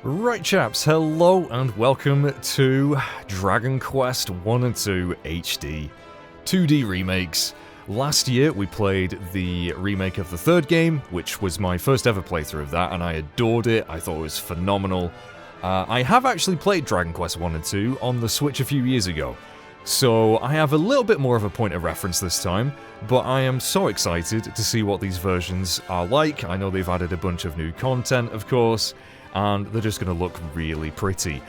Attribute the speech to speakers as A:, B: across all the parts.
A: Right chaps, hello and welcome to Dragon Quest 1 and 2 HD 2D remakes. Last year we played the remake of the third game, which was my first ever playthrough of that, and I adored it. I thought it was phenomenal. I have actually played Dragon Quest 1 and 2 on the Switch a few years ago, so I have a little bit more of a point of reference this time, but I am so excited to see what these versions are like. I know they've added a bunch of new content, of course, and they're just going to look really pretty.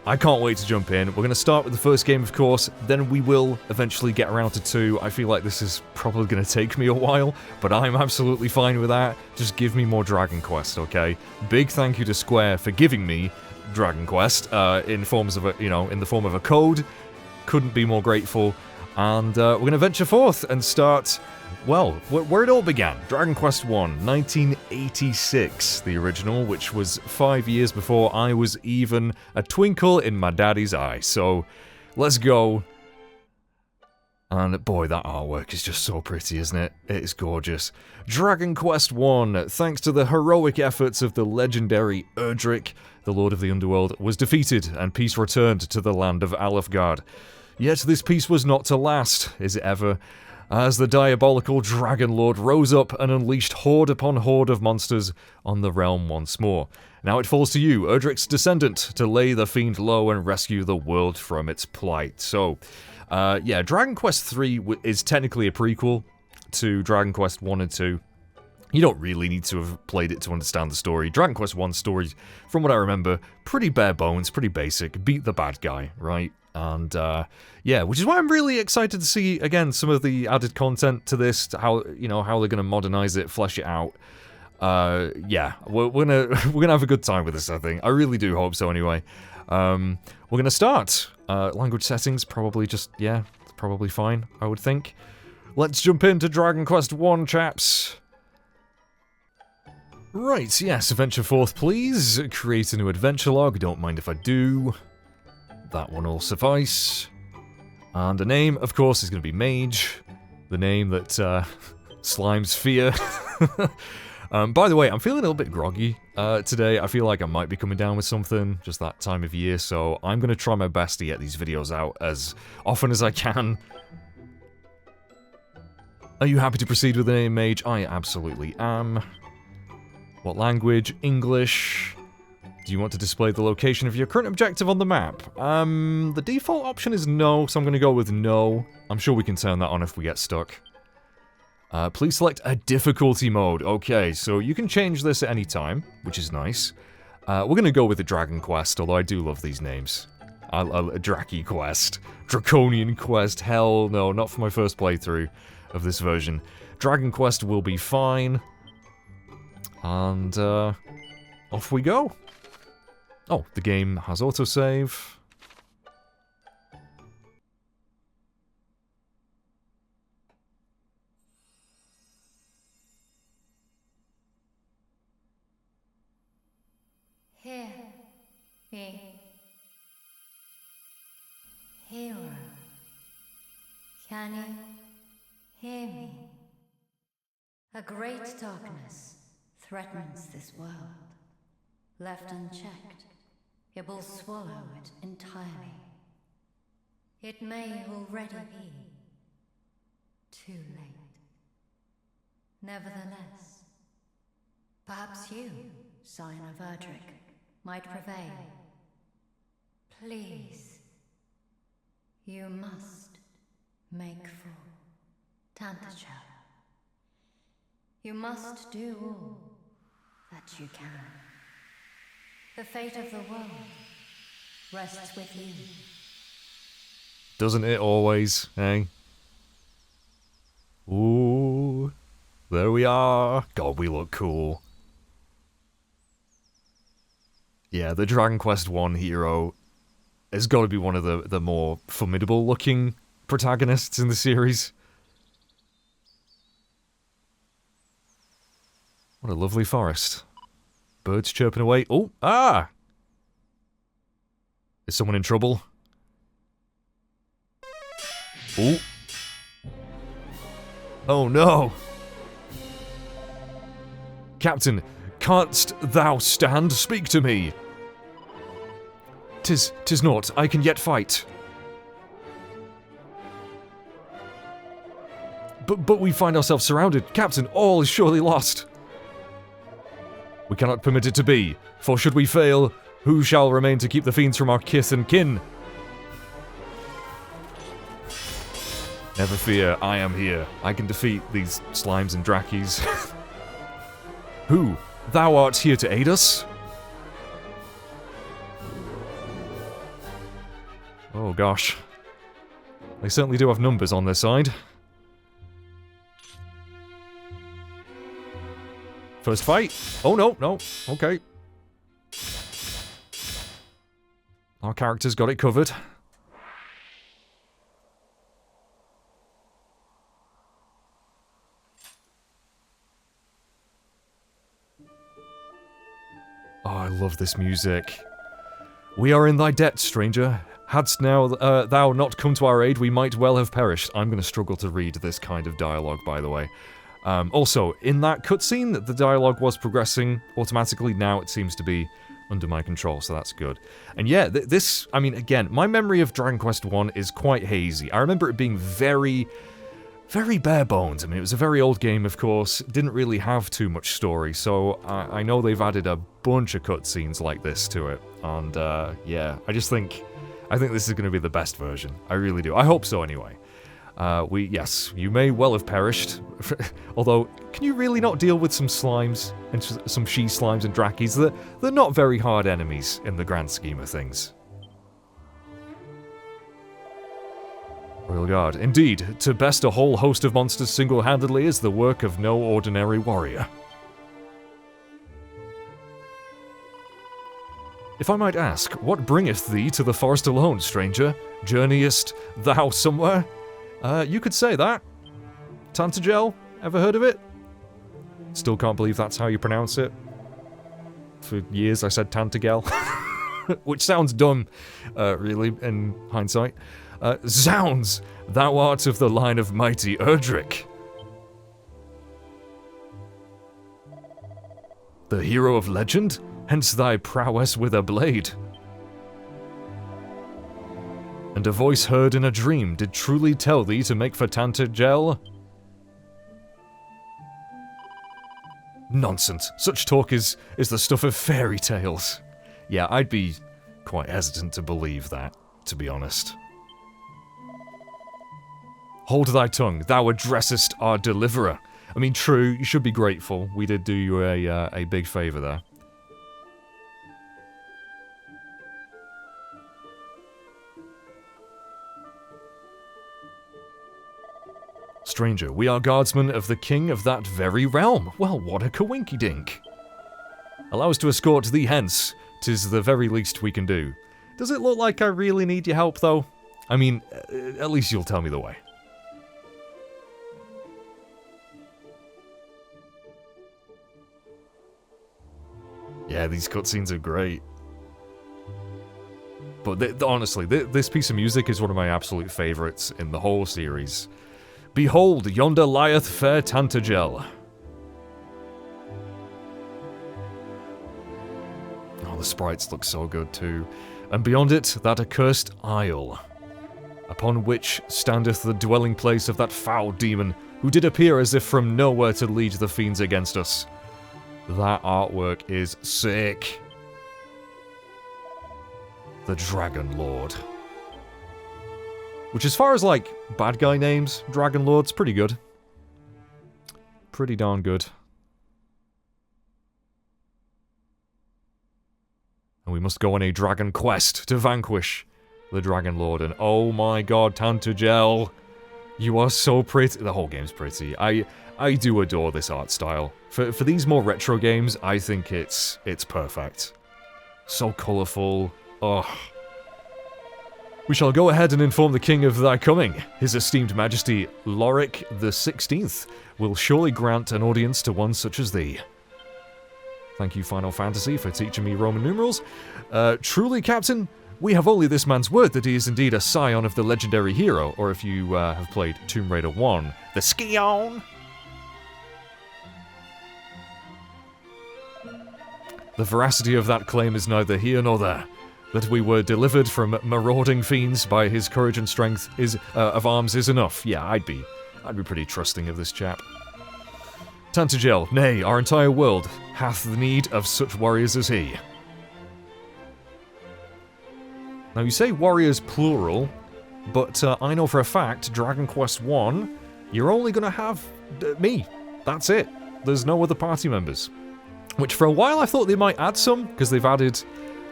A: I can't wait to jump in. We're going to start with the first game, of course, then we will eventually get around to 2. I feel like this is probably going to take me a while, but I'm absolutely fine with that. Just give me more Dragon Quest, okay? Big thank you to Square for giving me Dragon Quest in forms of in the form of a code. Couldn't be more grateful. And we're going to venture forth and start, well, where it all began. Dragon Quest 1, 1986, the original, which was 5 years before I was even a twinkle in my daddy's eye. So, let's go. And boy, that artwork is just so pretty, isn't it? It is gorgeous. Dragon Quest 1, thanks to the heroic efforts of the legendary Erdrick, the Lord of the Underworld, was defeated and peace returned to the land of Alefgard. Yet this peace was not to last, is it ever? As the diabolical Dragon Lord rose up and unleashed horde upon horde of monsters on the realm once more. Now it falls to you, Erdrick's descendant, to lay the fiend low and rescue the world from its plight. So, yeah, Dragon Quest 3 is technically a prequel to Dragon Quest 1 and 2. You don't really need to have played it to understand the story. Dragon Quest 1's story, from what I remember, pretty bare bones, pretty basic. Beat the bad guy, right? And, yeah, which is why I'm really excited to see, again, some of the added content to this, to how, how they're gonna modernize it, flesh it out. Yeah, we're gonna have a good time with this, I think. I really do hope so, anyway. We're gonna start. Language settings, probably just, yeah, it's probably fine, I would think. Let's jump into Dragon Quest 1, chaps. Right, yes, venture forth, please. Create a new adventure log, don't mind if I do. That one will suffice. And a name, of course, is going to be Mage. The name that slimes fear. By the way, I'm feeling a little bit groggy today. I feel like I might be coming down with something, just that time of year, so I'm going to try my best to get these videos out as often as I can. Are you happy to proceed with the name Mage? I absolutely am. What language? English. Do you want to display the location of your current objective on the map? The default option is no, so I'm going to go with no. I'm sure we can turn that on if we get stuck. Please select a difficulty mode. Okay, so you can change this at any time, which is nice. We're going to go with the Dragon Quest, although I do love these names. Draki Quest. Draconian Quest. Hell no, not for my first playthrough of this version. Dragon Quest will be fine. And, off we go. Oh, the game has autosave.
B: Hear me, hero. Can you hear me? A great darkness threatens this world. Left unchecked, it will swallow it entirely. It may already be too late. Nevertheless, perhaps you, Scion of Erdrick, might prevail. Please, you must make for Tantegel. You must do all that you can. The fate of the world rests with you.
A: Doesn't it always, eh? Ooh, there we are. God, we look cool. Yeah, the Dragon Quest 1 hero has got to be one of the more formidable looking protagonists in the series. What a lovely forest. Birds chirping away. Oh, ah! Is someone in trouble? Ooh. Oh no! Captain, canst thou stand? Speak to me! 'Tis naught, I can yet fight. But we find ourselves surrounded. Captain, all is surely lost. We cannot permit it to be, for should we fail, who shall remain to keep the fiends from our kith and kin? Never fear, I am here. I can defeat these slimes and drakies. Who? Thou art here to aid us? Oh gosh. They certainly do have numbers on their side. First fight. Oh no, no. Okay. Our character's got it covered. Oh, I love this music. We are in thy debt, stranger. Hadst now thou not come to our aid, we might well have perished. I'm going to struggle to read this kind of dialogue, by the way. Also, in that cutscene, the dialogue was progressing automatically. Now it seems to be under my control, so that's good. And yeah, this, I mean, again, my memory of Dragon Quest 1 is quite hazy. I remember it being very, very bare bones. I mean, it was a very old game, of course. It didn't really have too much story, so I know they've added a bunch of cutscenes like this to it. And yeah, I think this is going to be the best version. I really do. I hope so, anyway. Yes, you may well have perished. Although, can you really not deal with some slimes and some she-slimes and drakies? They're not very hard enemies in the grand scheme of things. Royal Guard. Indeed, to best a whole host of monsters single-handedly is the work of no ordinary warrior. If I might ask, what bringeth thee to the forest alone, stranger? Journeyest thou somewhere? You could say that. Tantegel? Ever heard of it? Still can't believe that's how you pronounce it. For years I said Tantegel. Which sounds dumb, really, in hindsight. Zounds! Thou art of the line of mighty Erdrick. The hero of legend? Hence thy prowess with a blade. And a voice heard in a dream did truly tell thee to make for Tantegel? Nonsense. Such talk is the stuff of fairy tales. Yeah, I'd be quite hesitant to believe that, to be honest. Hold thy tongue, thou addressest our deliverer. I mean, true, you should be grateful. We did do you a big favour there. Stranger, we are guardsmen of the king of that very realm. Well, what a coinkydink. Allow us to escort thee hence. 'Tis the very least we can do. Does it look like I really need your help, though? I mean, at least you'll tell me the way. Yeah, these cutscenes are great. But honestly, this piece of music is one of my absolute favourites in the whole series. Behold, yonder lieth fair Tantegel. Oh, the sprites look so good too. And beyond it, that accursed isle, upon which standeth the dwelling place of that foul demon, who did appear as if from nowhere to lead the fiends against us. That artwork is sick. The Dragon Lord. Which, as far as, like, bad guy names, Dragon Lord's pretty good. Pretty darn good. And we must go on a dragon quest to vanquish the Dragon Lord. And oh my god, Tantegel, you are so pretty. The whole game's pretty. I do adore this art style. For these more retro games, I think it's perfect. So colourful. Oh. We shall go ahead and inform the king of thy coming. His esteemed majesty, Loric the 16th, will surely grant an audience to one such as thee. Thank you, Final Fantasy, for teaching me Roman numerals. Truly, Captain, We have only this man's word that he is indeed a scion of the legendary hero, or if you have played Tomb Raider 1, the Scion. The veracity of that claim is neither here nor there. That we were delivered from marauding fiends by his courage and strength of arms is enough. Yeah, I'd be pretty trusting of this chap. Tantegel, nay, our entire world hath the need of such warriors as he. Now, you say warriors plural, but I know for a fact, Dragon Quest 1, you're only going to have me. That's it. There's no other party members. Which, for a while, I thought they might add some, because they've added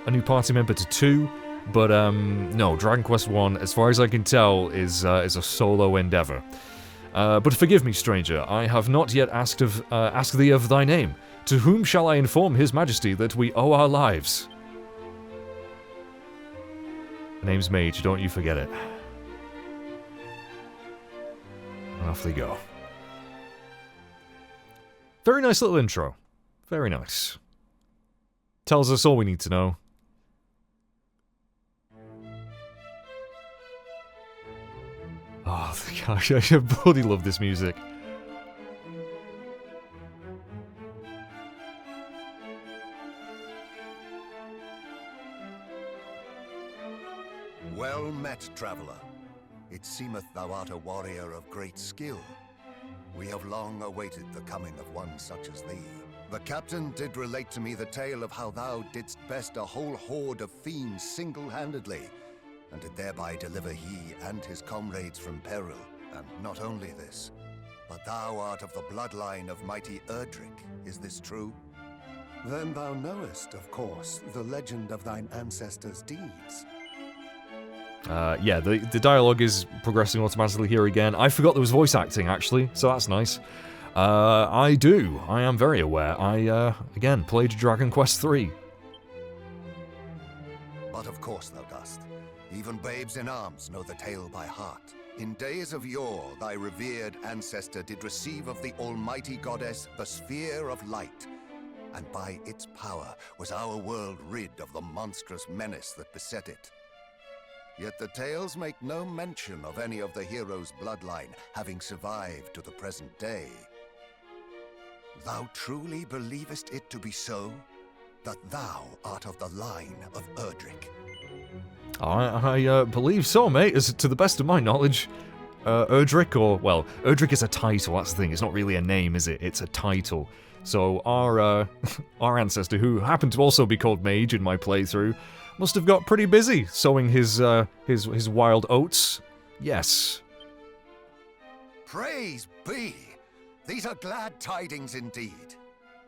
A: a new party member to 2, but no, Dragon Quest 1, as far as I can tell, is a solo endeavor. But forgive me, stranger, I have not yet asked thee of thy name. To whom shall I inform His Majesty that we owe our lives? The name's Mage, don't you forget it. And off they go. Very nice little intro. Very nice. Tells us all we need to know. Oh, gosh, I bloody love this music.
C: Well met, traveller. It seemeth thou art a warrior of great skill. We have long awaited the coming of one such as thee. The captain did relate to me the tale of how thou didst best a whole horde of fiends single-handedly, and did thereby deliver he and his comrades from peril. And not only this, but thou art of the bloodline of mighty Erdrick. Is this true?
D: Then thou knowest, of course, the legend of thine ancestors' deeds.
A: Yeah, the dialogue is progressing automatically here again. I forgot there was voice acting, actually, so that's nice. I am very aware. I, again, played Dragon Quest 3.
C: But of course thou dost. Even babes in arms know the tale by heart. In days of yore, thy revered ancestor did receive of the almighty goddess the sphere of light, and by its power was our world rid of the monstrous menace that beset it. Yet the tales make no mention of any of the heroes' bloodline having survived to the present day. Thou truly believest it to be so? That thou art of the line of Erdrick?
A: I believe so, mate, as to the best of my knowledge. Erdrick, or, well, Erdrick is a title, that's the thing, it's not really a name, is it? It's a title. So our ancestor, who happened to also be called Mage in my playthrough, must have got pretty busy sowing his wild oats. Yes.
C: Praise be! These are glad tidings indeed.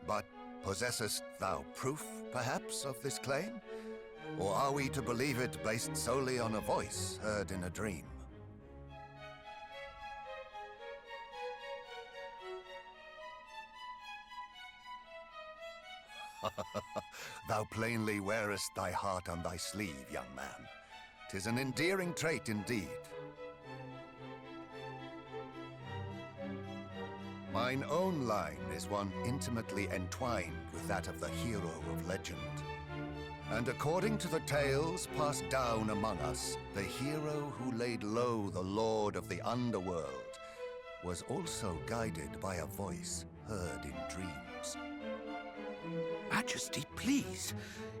C: But possessest thou proof, perhaps, of this claim? Or are we to believe it based solely on a voice heard in a dream? Thou plainly wearest thy heart on thy sleeve, young man. 'Tis an endearing trait indeed. Mine own line is one intimately entwined with that of the hero of legend. And according to the tales passed down among us, the hero who laid low the lord of the underworld was also guided by a voice heard in dreams.
E: Majesty, please.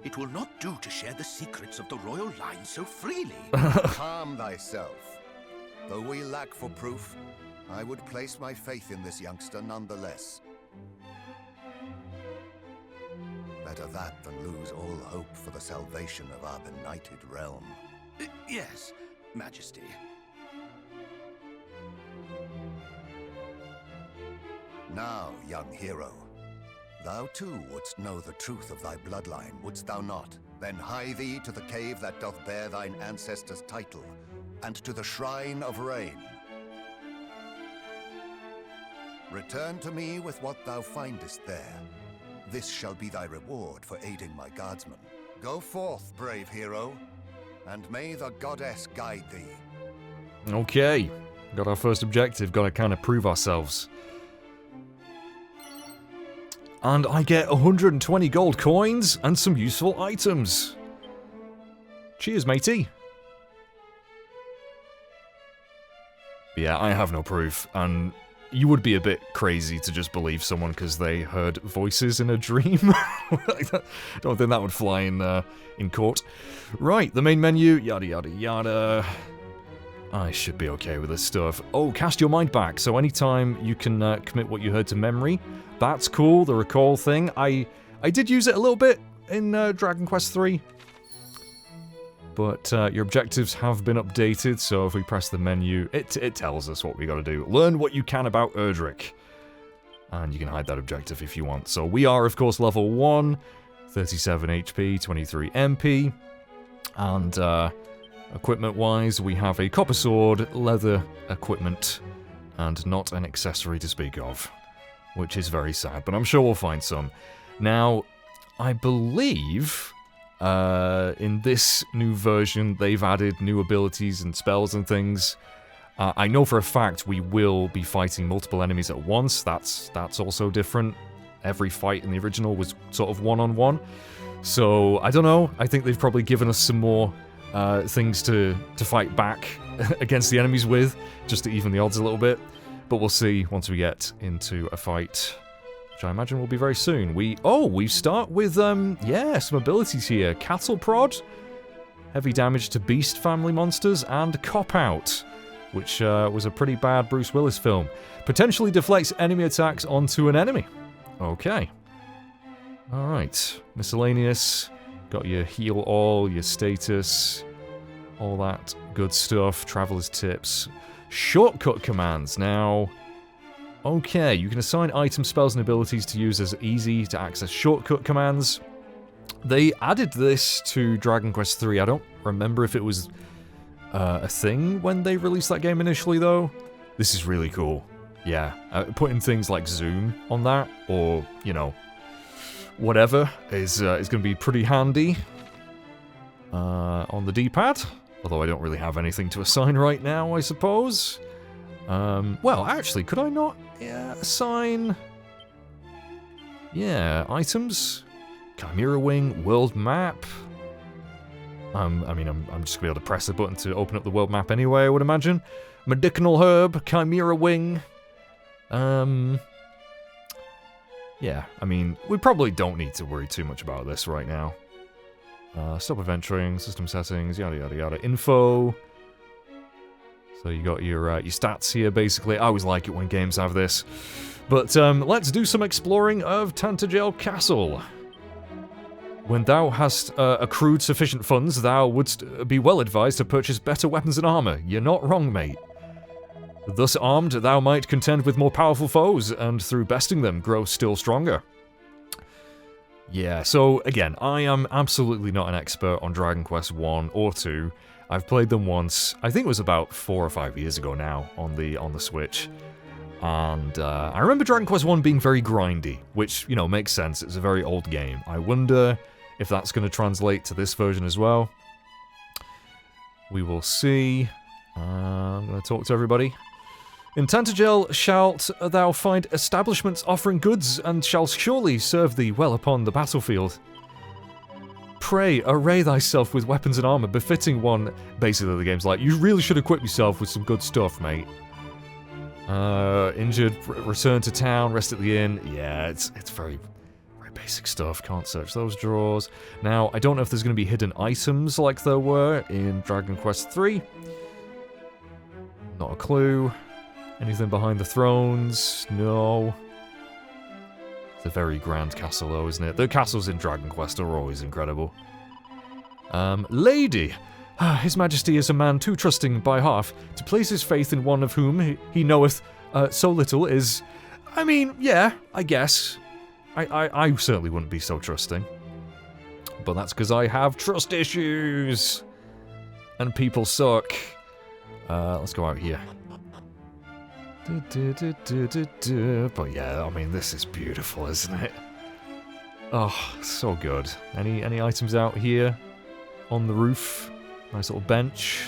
E: It will not do to share the secrets of the royal line so freely.
C: Calm thyself. Though we lack for proof, I would place my faith in this youngster nonetheless. Better that than lose all hope for the salvation of our benighted realm.
E: Yes, Majesty.
C: Now, young hero, thou too wouldst know the truth of thy bloodline, wouldst thou not? Then hie thee to the cave that doth bear thine ancestors' title, and to the Shrine of Rain. Return to me with what thou findest there. This shall be thy reward for aiding my guardsmen. Go forth, brave hero, and may the goddess guide thee.
A: Okay, got our first objective, gotta kind of prove ourselves. And I get 120 gold coins and some useful items. Cheers, matey. Yeah, I have no proof, and you would be a bit crazy to just believe someone because they heard voices in a dream. I don't think that would fly in court. Right, the main menu, yada yada yada. I should be okay with this stuff. Oh, cast your mind back, so anytime you can commit what you heard to memory. That's cool, the recall thing. I did use it a little bit in Dragon Quest III. But your objectives have been updated, so if we press the menu, it tells us what we gotta do. Learn what you can about Erdrick. And you can hide that objective if you want. So we are, of course, level 1, 37 HP, 23 MP. And equipment-wise, we have a copper sword, leather equipment, and not an accessory to speak of. Which is very sad, but I'm sure we'll find some. Now, I believe... in this new version, they've added new abilities and spells and things. I know for a fact we will be fighting multiple enemies at once. That's also different. Every fight in the original was sort of one-on-one. So, I don't know. I think they've probably given us some more things to fight back against the enemies with, just to even the odds a little bit. But we'll see once we get into a fight. Which I imagine will be very soon. We start with, yeah, some abilities here. Cattle Prod, heavy damage to Beast family monsters, and Cop Out, which was a pretty bad Bruce Willis film. Potentially deflects enemy attacks onto an enemy. Okay. Alright. Miscellaneous. Got your heal all, your status, all that good stuff. Traveler's tips. Shortcut commands. Now... Okay, you can assign items, spells, and abilities to use as easy-to-access shortcut commands. They added this to Dragon Quest III. I don't remember if it was a thing when they released that game initially, though. This is really cool. Yeah, putting things like zoom on that, or, you know, whatever, is going to be pretty handy on the D-pad. Although I don't really have anything to assign right now, I suppose. Well, actually, could I not assign... Yeah, items? Chimera Wing, world map. I mean, I'm just gonna be able to press the button to open up the world map anyway, I would imagine. Medicinal Herb, Chimera Wing. Yeah, I mean, we probably don't need to worry too much about this right now. Stop adventuring, system settings, yada yada yada. Info. So you got your stats here, basically. I always like it when games have this. But let's do some exploring of Tantegel Castle. When thou hast accrued sufficient funds, thou wouldst be well advised to purchase better weapons and armor. You're not wrong, mate. Thus armed, thou might contend with more powerful foes, and through besting them, grow still stronger. Yeah, so again, I am absolutely not an expert on Dragon Quest 1 or 2. I've played them once, I think it was about 4 or 5 years ago now, on the Switch. And I remember Dragon Quest 1 being very grindy, which, you know, makes sense, it's a very old game. I wonder if that's going to translate to this version as well. We will see. I'm going to talk to everybody. In Tantegel shalt thou find establishments offering goods, and shall surely serve thee well upon the battlefield. Pray, array thyself with weapons and armor befitting one. Basically, the game's like, you really should equip yourself with some good stuff, mate. Injured, return to town, rest at the inn. Yeah, it's very, very basic stuff. Can't search those drawers. Now, I don't know if there's going to be hidden items like there were in Dragon Quest III. Not a clue. Anything behind the thrones? No. It's a very grand castle, though, isn't it? The castles in Dragon Quest are always incredible. Lady! His Majesty is a man too trusting by half to place his faith in one of whom he knoweth so little is... I mean, yeah, I guess. I certainly wouldn't be so trusting. But that's because I have trust issues! And people suck. Let's go out here. But yeah, I mean, this is beautiful, isn't it? Oh, so good. Any items out here? On the roof? Nice little bench.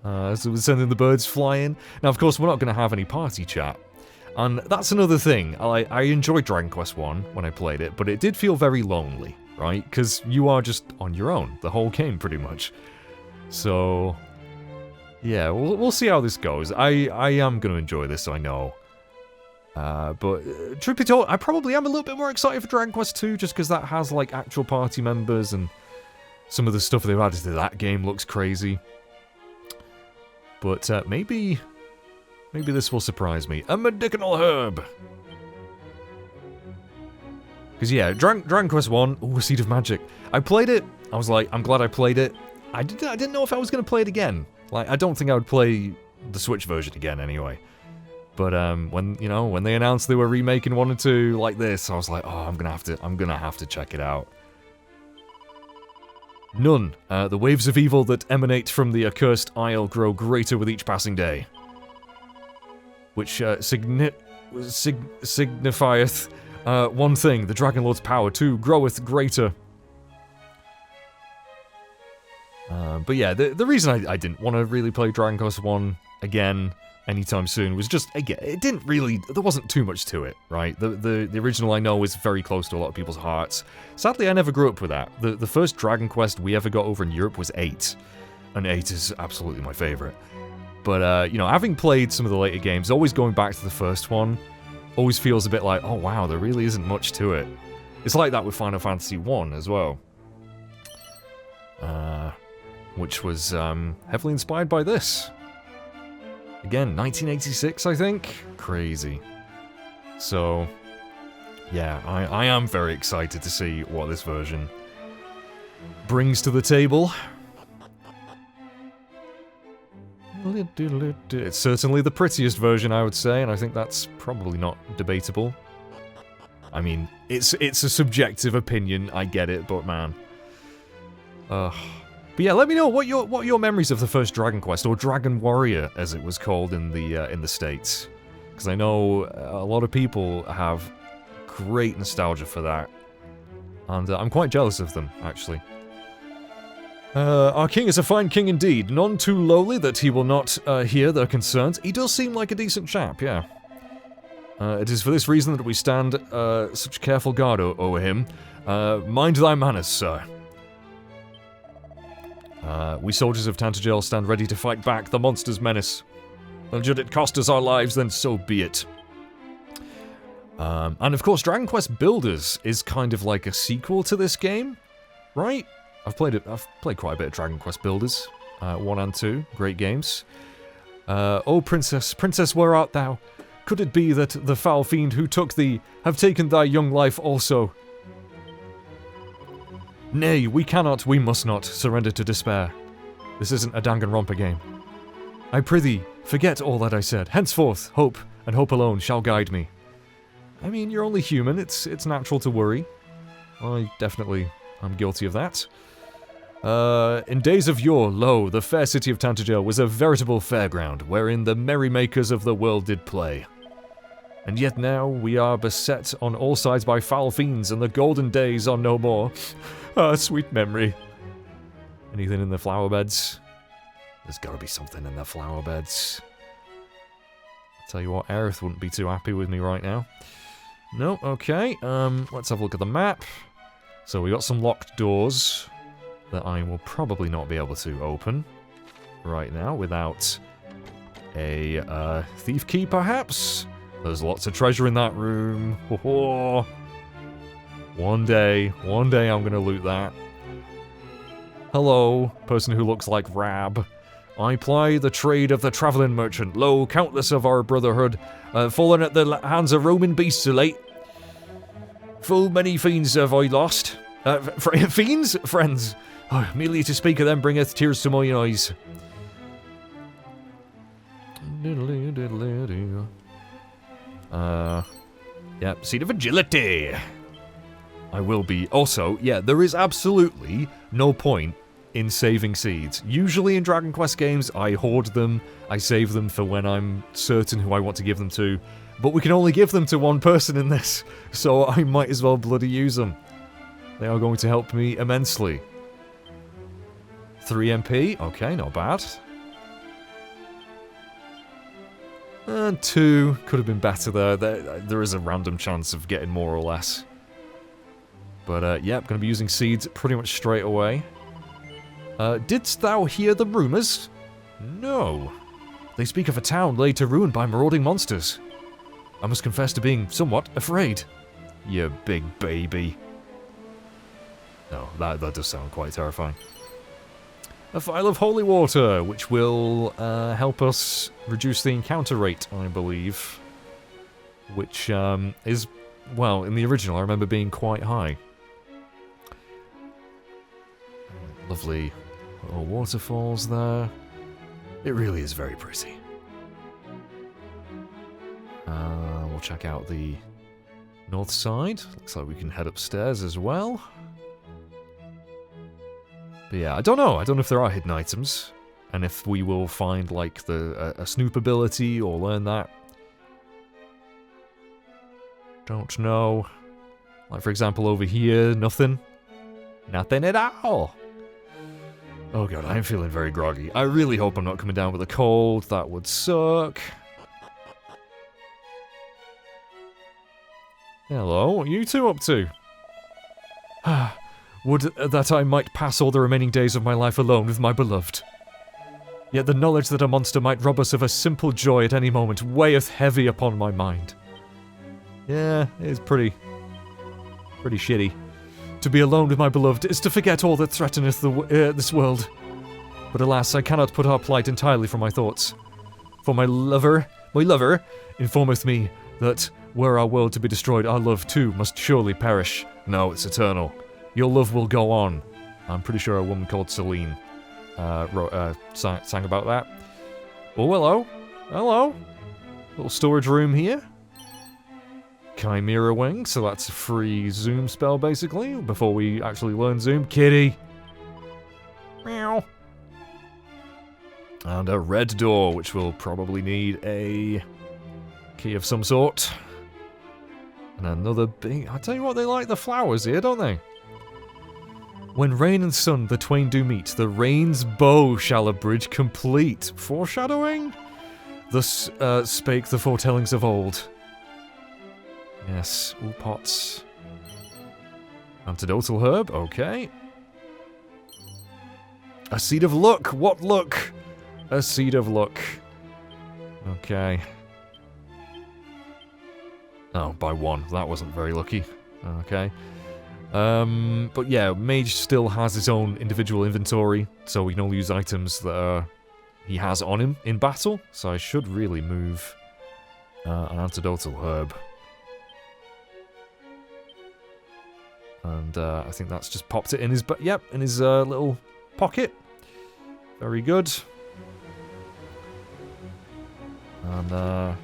A: So we're sending the birds flying. Now, of course, we're not going to have any party chat. And that's another thing. I enjoyed Dragon Quest 1 when I played it, but it did feel very lonely. right? Because you are just on your own, the whole game, pretty much. So, yeah, we'll see how this goes. I am going to enjoy this, I know. But, truth be told, I probably am a little bit more excited for Dragon Quest II, just because that has, like, actual party members, and some of the stuff they've added to that game looks crazy. But, maybe this will surprise me. A medicinal herb! Because, yeah, Dragon Quest 1, ooh, Seed of Magic. I played it, I was like, I'm glad I played it. I didn't know if I was going to play it again. Like, I don't think I would play the Switch version again, anyway. But, when they announced they were remaking 1 and 2 like this, I was like, oh, I'm gonna have to check it out. None. The waves of evil that emanate from the accursed isle grow greater with each passing day. Which, signifieth, one thing, the Dragon Lord's power, too, groweth greater. But yeah, the reason I didn't want to really play Dragon Quest 1 again anytime soon was just, again, it didn't really, there wasn't too much to it, right? The original, I know, is very close to a lot of people's hearts. Sadly, I never grew up with that. The first Dragon Quest we ever got over in Europe was 8. And 8 is absolutely my favourite. But, having played some of the later games, always going back to the first one, always feels a bit like, oh wow, there really isn't much to it. It's like that with Final Fantasy 1 as well. Which was heavily inspired by this. Again, 1986, I think? Crazy. So, yeah, I am very excited to see what this version brings to the table. It's certainly the prettiest version, I would say, and I think that's probably not debatable. I mean, it's a subjective opinion, I get it, but man. But yeah, let me know what your memories of the first Dragon Quest, or Dragon Warrior, as it was called in the States. Because I know a lot of people have great nostalgia for that. And I'm quite jealous of them, actually. Our king is a fine king indeed, none too lowly that he will not hear their concerns. He does seem like a decent chap, yeah. It is for this reason that we stand such careful guard over him. Mind thy manners, sir. We soldiers of Tantegel stand ready to fight back the monster's menace. And should it cost us our lives, then so be it. And of course, Dragon Quest Builders is kind of like a sequel to this game, right? I've played quite a bit of Dragon Quest Builders, 1 and 2, great games. Oh princess, where art thou? Could it be that the foul fiend who took thee have taken thy young life also? Nay, we must not, surrender to despair. This isn't a Danganronpa game. I prithee, forget all that I said. Henceforth, hope, and hope alone, shall guide me. I mean, you're only human, it's natural to worry. I'm guilty of that. In days of yore, lo, the fair city of Tantegel was a veritable fairground, wherein the merrymakers of the world did play. And yet now we are beset on all sides by foul fiends, and the golden days are no more. Ah, sweet memory. Anything in the flower beds? There's gotta be something in the flower beds. I'll tell you what, Aerith wouldn't be too happy with me right now. No, okay, let's have a look at the map. So we got some locked doors that I will probably not be able to open right now without a thief key, perhaps? There's lots of treasure in that room. Ho-ho. One day I'm gonna loot that. Hello, person who looks like Rab. I ply the trade of the travelling merchant. Lo, countless of our brotherhood, fallen at the hands of Roman beasts of late. Full many fiends have I lost. Fiends? Friends. Oh, merely to speak of them bringeth tears to mine eyes. Yeah, Seed of Agility. I will be. Also, yeah, there is absolutely no point in saving seeds. Usually in Dragon Quest games, I hoard them, I save them for when I'm certain who I want to give them to, but we can only give them to one person in this, so I might as well bloody use them. They are going to help me immensely. 3 MP, okay, not bad. And 2, could have been better there. There is a random chance of getting more or less. But, yeah, I'm going to be using seeds pretty much straight away. Didst thou hear the rumours? No. They speak of a town laid to ruin by marauding monsters. I must confess to being somewhat afraid. You big baby. No, that does sound quite terrifying. A vial of holy water, which will help us reduce the encounter rate, I believe. Which is, well, in the original I remember being quite high. Lovely little waterfalls there. It really is very pretty. We'll check out the north side. Looks like we can head upstairs as well. But yeah, I don't know. I don't know if there are hidden items. And if we will find, like, a snoop ability or learn that. Don't know. Like, for example, over here, nothing. Nothing at all. Oh god, I'm feeling very groggy. I really hope I'm not coming down with a cold. That would suck. Hello, what are you two up to? Would that I might pass all the remaining days of my life alone with my beloved. Yet the knowledge that a monster might rob us of a simple joy at any moment weigheth heavy upon my mind. Yeah, it is pretty shitty. To be alone with my beloved is to forget all that threateneth this world. But alas, I cannot put our plight entirely from my thoughts. For my lover, informeth me that were our world to be destroyed, our love too must surely perish. No, it's eternal. Your love will go on. I'm pretty sure a woman called Celine sang about that. Oh, hello. Hello. Little storage room here. Chimera Wing, so that's a free zoom spell, basically, before we actually learn zoom. Kitty! Meow. And a red door, which will probably need a key of some sort. And another big... I tell you what, they like the flowers here, don't they? When rain and sun the twain do meet, the rain's bow shall a bridge complete. Foreshadowing? Thus spake the foretellings of old. Yes, all pots. Antidotal herb, okay. A seed of luck! What luck? A seed of luck. Okay. Oh, by one. That wasn't very lucky. Okay. But yeah, Mage still has his own individual inventory, so we can only use items that he has on him in battle, so I should really move an antidotal herb. And I think that's just popped it in his, in his little pocket. Very good. And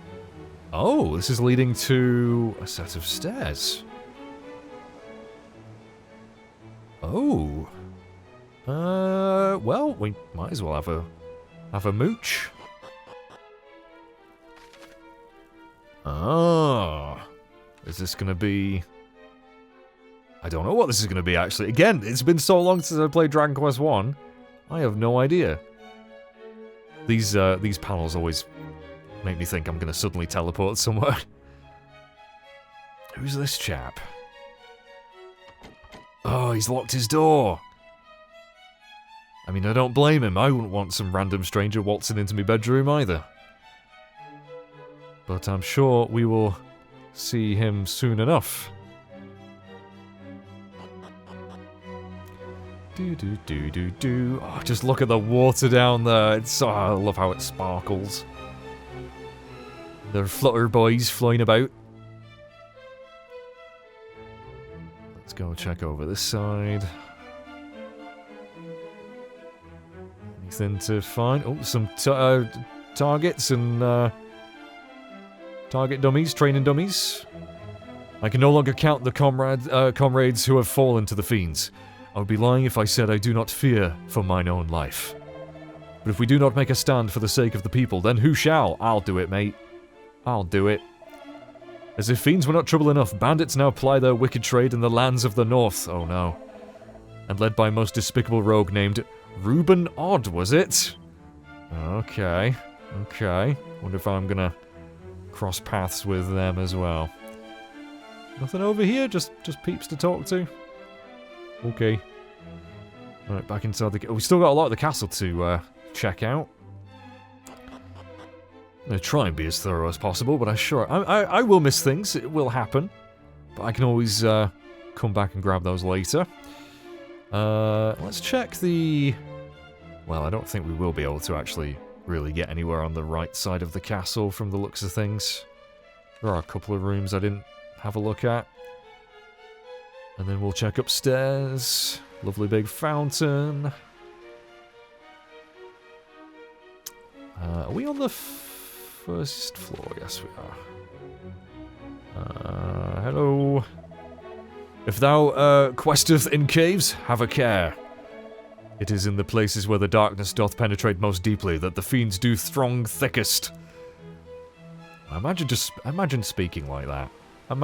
A: oh, this is leading to a set of stairs. Oh. Well, we might as well have a mooch. Ah. Is this gonna be... I don't know what this is gonna be, actually. Again, it's been so long since I played Dragon Quest 1. I have no idea. These panels always make me think I'm gonna suddenly teleport somewhere. Who's this chap? Oh, he's locked his door. I mean, I don't blame him. I wouldn't want some random stranger waltzing into my bedroom either. But I'm sure we will see him soon enough. Do. Oh, just look at the water down there. It's, oh, I love how it sparkles. There are flutter boys flying about. Let's go check over this side. Anything to find? Oh, some targets and target dummies, training dummies. I can no longer count the comrades who have fallen to the fiends. I would be lying if I said I do not fear for mine own life. But if we do not make a stand for the sake of the people, then who shall? I'll do it, mate. I'll do it. As if fiends were not trouble enough, bandits now ply their wicked trade in the lands of the north. Oh no. And led by a most despicable rogue named Reuben Odd, was it? Okay. Okay. Wonder if I'm gonna cross paths with them as well. Nothing over here? Just peeps to talk to? Okay. Right, back inside the... we still got a lot of the castle to check out. I'm going to try and be as thorough as possible, but I will miss things. It will happen. But I can always come back and grab those later. Let's check the... well, I don't think we will be able to actually really get anywhere on the right side of the castle from the looks of things. There are a couple of rooms I didn't have a look at. And then we'll check upstairs. Lovely big fountain. Are we on the first floor? Yes, we are. Hello. If thou questeth in caves, have a care. It is in the places where the darkness doth penetrate most deeply that the fiends do throng thickest. Imagine speaking like that.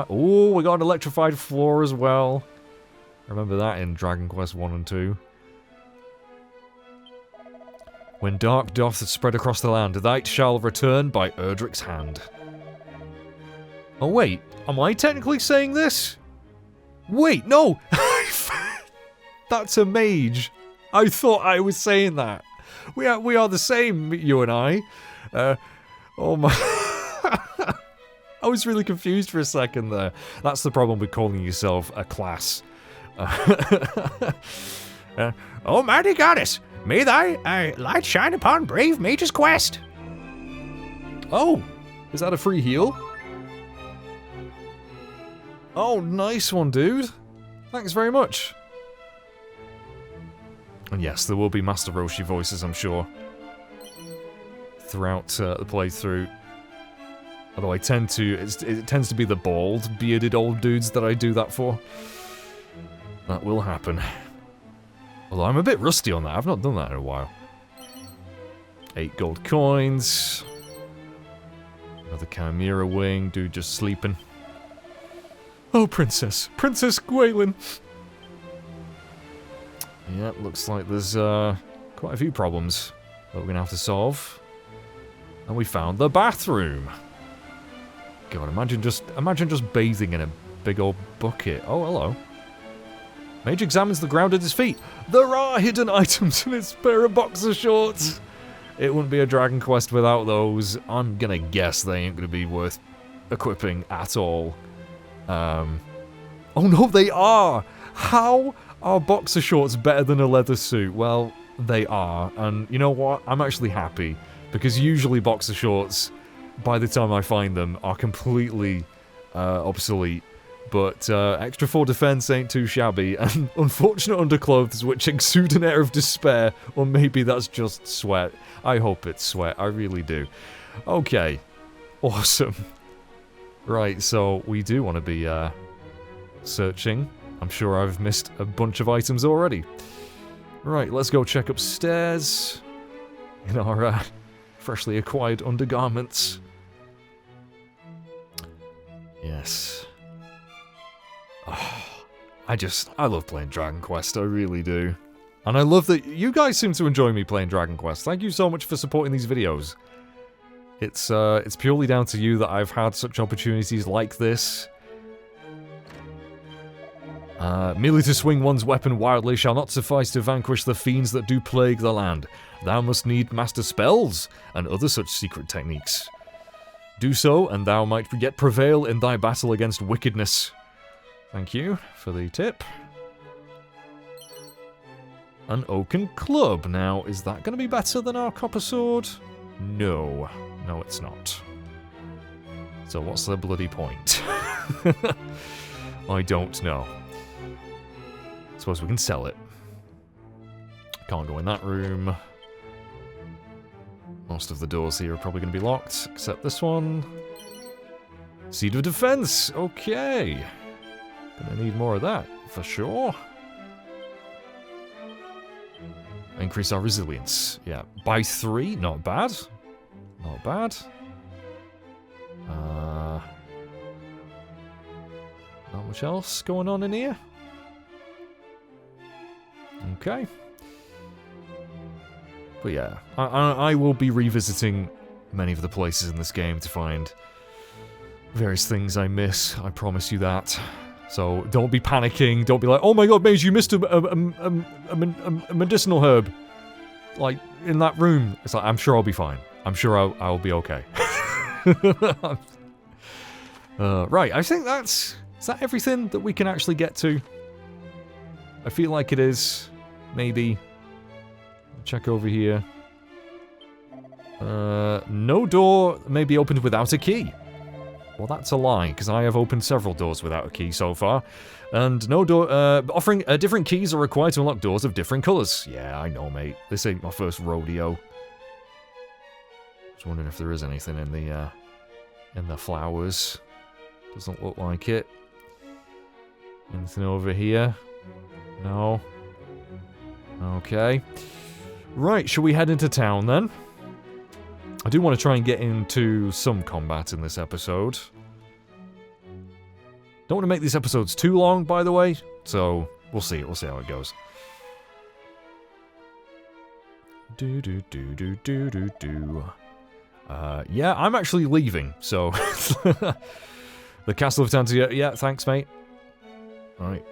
A: Oh, we got an electrified floor as well. Remember that in Dragon Quest 1 and 2. When dark doth spread across the land, thou shall return by Erdrick's hand. Oh wait, am I technically saying this? Wait, no! That's a mage. I thought I was saying that. We are the same, you and I. Oh my... I was really confused for a second there. That's the problem with calling yourself a class. Oh, mighty goddess, may thy light shine upon brave mage's quest. Oh, is that a free heal? Oh, nice one, dude. Thanks very much. And yes, there will be Master Roshi voices, I'm sure, throughout the playthrough. Although it tends to be the bald, bearded old dudes that I do that for. That will happen. Although I'm a bit rusty on that, I've not done that in a while. 8 gold coins. Another Chimera wing, dude just sleeping. Oh, Princess. Princess Gwaelin! Yeah, looks like there's quite a few problems that we're gonna have to solve. And we found the bathroom! God, imagine just bathing in a big old bucket. Oh, hello. Mage examines the ground at his feet. There are hidden items in his pair of boxer shorts. It wouldn't be a Dragon Quest without those. I'm gonna guess they ain't gonna be worth equipping at all. Oh no, they are! How are boxer shorts better than a leather suit? Well, they are. And you know what? I'm actually happy. Because usually boxer shorts, by the time I find them, are completely obsolete. But extra 4 defense ain't too shabby, and unfortunate underclothes which exude an air of despair, or maybe that's just sweat. I hope it's sweat, I really do. Okay, awesome. Right, so we do want to be searching. I'm sure I've missed a bunch of items already. Right, let's go check upstairs in our freshly acquired undergarments. Yes. Oh, I love playing Dragon Quest, I really do. And I love that you guys seem to enjoy me playing Dragon Quest. Thank you so much for supporting these videos. It's purely down to you that I've had such opportunities like this. Merely to swing one's weapon wildly shall not suffice to vanquish the fiends that do plague the land. Thou must need master spells and other such secret techniques. Do so, and thou might yet prevail in thy battle against wickedness. Thank you for the tip. An oaken club. Now, is that going to be better than our copper sword? No. No, it's not. So what's the bloody point? I don't know. Suppose we can sell it. Can't go in that room. Most of the doors here are probably going to be locked, except this one. Seed of Defense! Okay. Gonna need more of that, for sure. Increase our resilience. Yeah, by 3, not bad. Not bad. Not much else going on in here. Okay. But yeah, I will be revisiting many of the places in this game to find various things I miss, I promise you that. So don't be panicking. Don't be like, oh my god, Mage, you missed a medicinal herb. Like, in that room. It's like, I'm sure I'll be fine. I'm sure I'll be okay. Right, I think that's... Is that everything that we can actually get to? I feel like it is. Maybe. Check over here. No door may be opened without a key. Well, that's a lie, because I have opened several doors without a key so far. And no door... offering different keys are required to unlock doors of different colours. Yeah, I know, mate. This ain't my first rodeo. Just wondering if there is anything in the flowers. Doesn't look like it. Anything over here? No. Okay. Right, shall we head into town then? I do want to try and get into some combat in this episode. Don't want to make these episodes too long, by the way, so we'll see. We'll see how it goes. Yeah, I'm actually leaving, so... The Castle of Tantegel... Yeah, thanks, mate. Alright.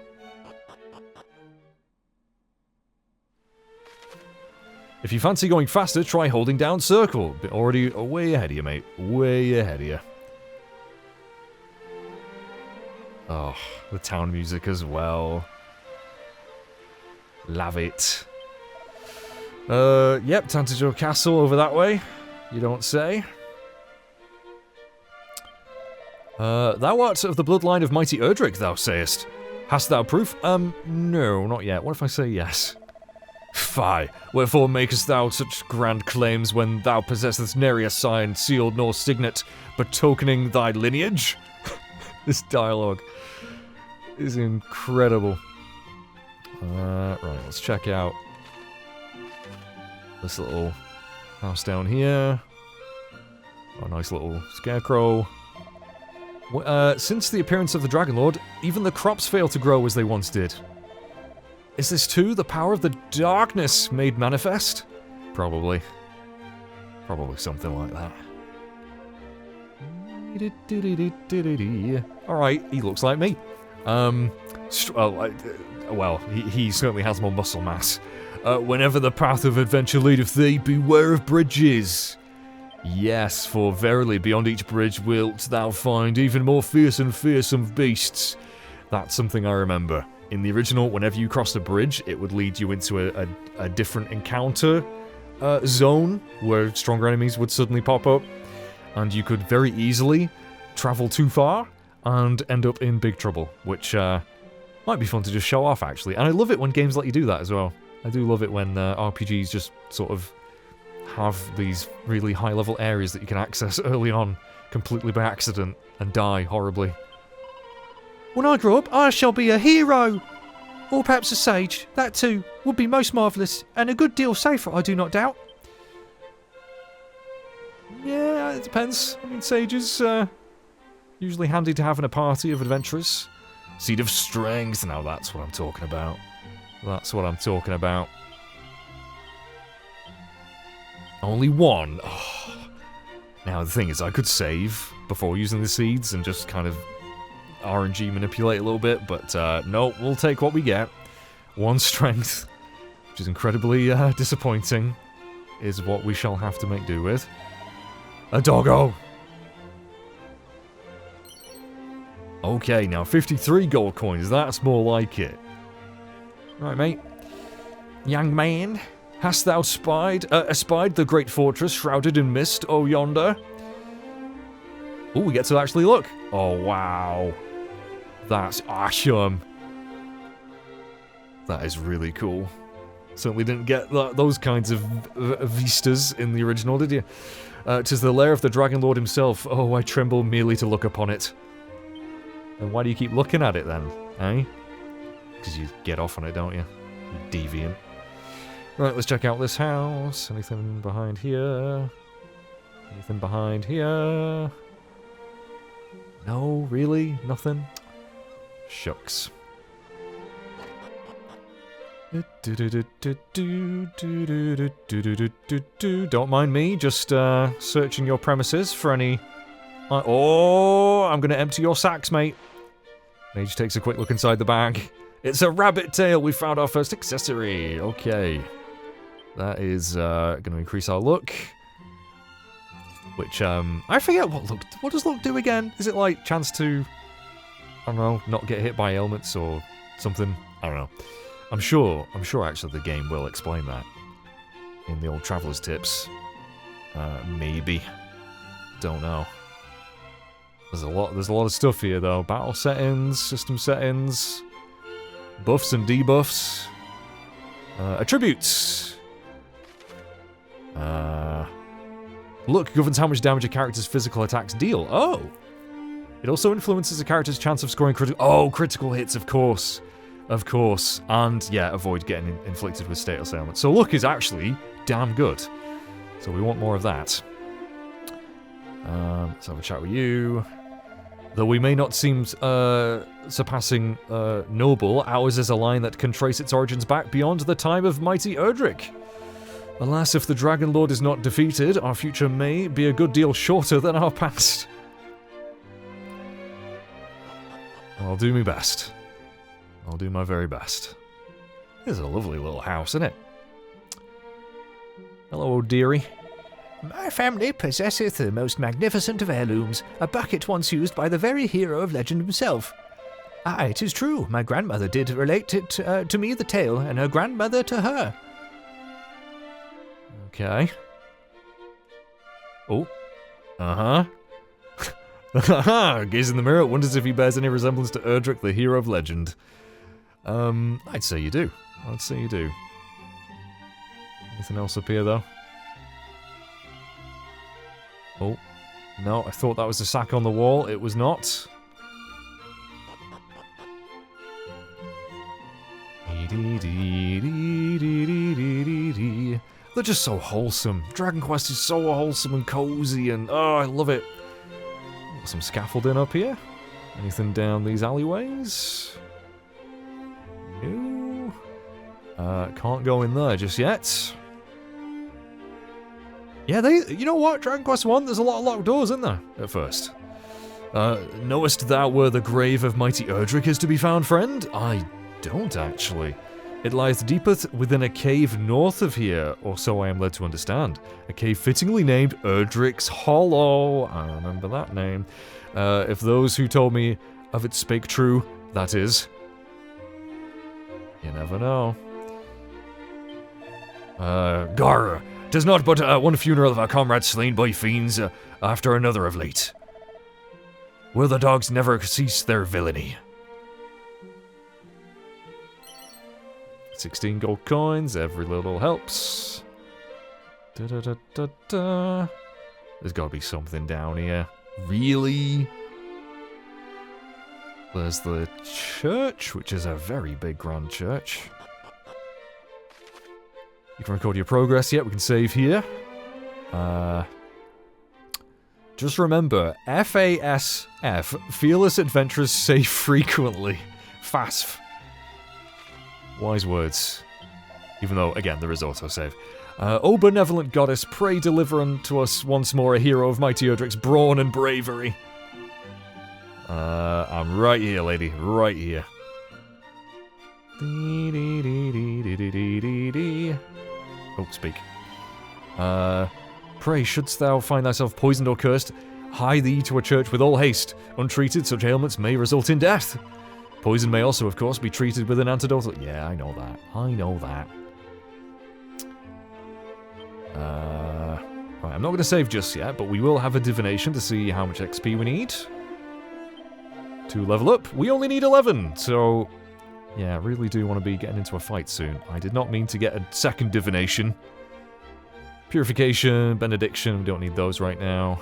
A: If you fancy going faster, try holding down circle. But already way ahead of you, mate. Way ahead of you. Oh, the town music as well. Love it. Yep, Tantegel Castle over that way. You don't say. Thou art of the bloodline of mighty Erdrick, thou sayest. Hast thou proof? No, not yet. What if I say yes? Fie, wherefore makest thou such grand claims when thou possessest nary a sign, sealed nor signet, betokening thy lineage? This dialogue is incredible. Right, let's check out this little house down here. Oh, nice little scarecrow. Since the appearance of the Dragon Lord, even the crops fail to grow as they once did. Is this too the power of the darkness made manifest? Probably. Probably something like that. Alright, he looks like me. Well, he certainly has more muscle mass. Whenever the path of adventure leadeth thee, beware of bridges. Yes, for verily beyond each bridge wilt thou find even more fierce and fearsome beasts. That's something I remember. In the original, whenever you crossed a bridge, it would lead you into a different encounter zone where stronger enemies would suddenly pop up, and you could very easily travel too far and end up in big trouble, which might be fun to just show off, actually. And I love it when games let you do that as well. I do love it when RPGs just sort of have these really high-level areas that you can access early on, completely by accident, and die horribly. When I grow up, I shall be a hero! Or perhaps a sage. That too would be most marvellous, and a good deal safer, I do not doubt. Yeah, it depends. I mean, sages, usually handy to have in a party of adventurers. Seed of Strength, now that's what I'm talking about. That's what I'm talking about. Only one. Oh. Now, the thing is, I could save before using the seeds and just kind of RNG manipulate a little bit, but no, we'll take what we get. One strength, which is incredibly disappointing, is what we shall have to make do with. A doggo! Okay, now 53 gold coins, that's more like it. Right, mate. Young man, hast thou espied the great fortress shrouded in mist, oh yonder? Oh, we get to actually look. Oh, wow. That's awesome. That is really cool. Certainly didn't get those kinds of vistas in the original, did you? 'Tis the lair of the Dragon Lord himself. Oh, I tremble merely to look upon it. And why do you keep looking at it then, eh? Because you get off on it, don't you? You deviant. Right, let's check out this house. Anything behind here? Anything behind here? No, really? Nothing? Shucks. Don't mind me, just searching your premises for any... Oh, I'm gonna empty your sacks, mate. Mage takes a quick look inside the bag. It's a rabbit tail! We found our first accessory! Okay. That is going to increase our luck. Which, I forget what does luck do again? Is it like chance to, I don't know, not get hit by ailments or something? I don't know. I'm sure actually the game will explain that in the old Traveler's Tips. Maybe. Don't know. There's a lot of stuff here though. Battle settings, system settings, buffs and debuffs, attributes. Luck governs how much damage a character's physical attacks deal. Oh! It also influences a character's chance of scoring critical hits, of course. Of course. And, yeah, avoid getting inflicted with status ailments. So luck is actually damn good. So we want more of that. Let's have a chat with you. Though we may not seem surpassing noble, ours is a line that can trace its origins back beyond the time of mighty Erdrick. Alas, if the Dragon Lord is not defeated, our future may be a good deal shorter than our past. I'll do my best. I'll do my very best. This is a lovely little house, isn't it? Hello, old dearie.
F: My family possesseth the most magnificent of heirlooms, a bucket once used by the very hero of legend himself. Aye, it is true, my grandmother did relate it to me the tale, and her grandmother to her.
A: Okay. Oh. Uh-huh. Gaze in the mirror, wonders if he bears any resemblance to Erdrick, the hero of legend. I'd say you do. I'd say you do. Anything else up here, though? Oh. No, I thought that was a sack on the wall. It was not. They're just so wholesome. Dragon Quest is so wholesome and cozy, and oh, I love it. Got some scaffolding up here. Anything down these alleyways? No. Can't go in there just yet. Yeah, you know what? Dragon Quest 1, there's a lot of locked doors, isn't there? At first. Knowest thou where the grave of mighty Erdrick is to be found, friend? I don't, actually. It lieth deepeth within a cave north of here, or so I am led to understand. A cave fittingly named Erdrick's Hollow. I remember that name. If those who told me of it spake true, that is. You never know. Gar, 'tis not but one funeral of our comrade slain by fiends after another of late. Will the dogs never cease their villainy? 16 gold coins, every little helps. Da-da-da-da-da. There's gotta be something down here. Really? There's the church, which is a very big grand church. You can record your progress, we can save here. Just remember, FASF, Fearless Adventurers Save Frequently. FASF. Wise words. Even though, again, there is autosave. O benevolent goddess, pray deliver unto us once more a hero of mighty Erdrick's brawn and bravery. I'm right here, lady. Right here. Oh, speak. Pray, shouldst thou find thyself poisoned or cursed, hie thee to a church with all haste. Untreated, such ailments may result in death. Poison may also, of course, be treated with an antidote. Yeah, I know that. I know that. Right, I'm not going to save just yet, but we will have a divination to see how much XP we need. To level up, we only need 11, so... Yeah, I really do want to be getting into a fight soon. I did not mean to get a second divination. Purification, benediction, we don't need those right now.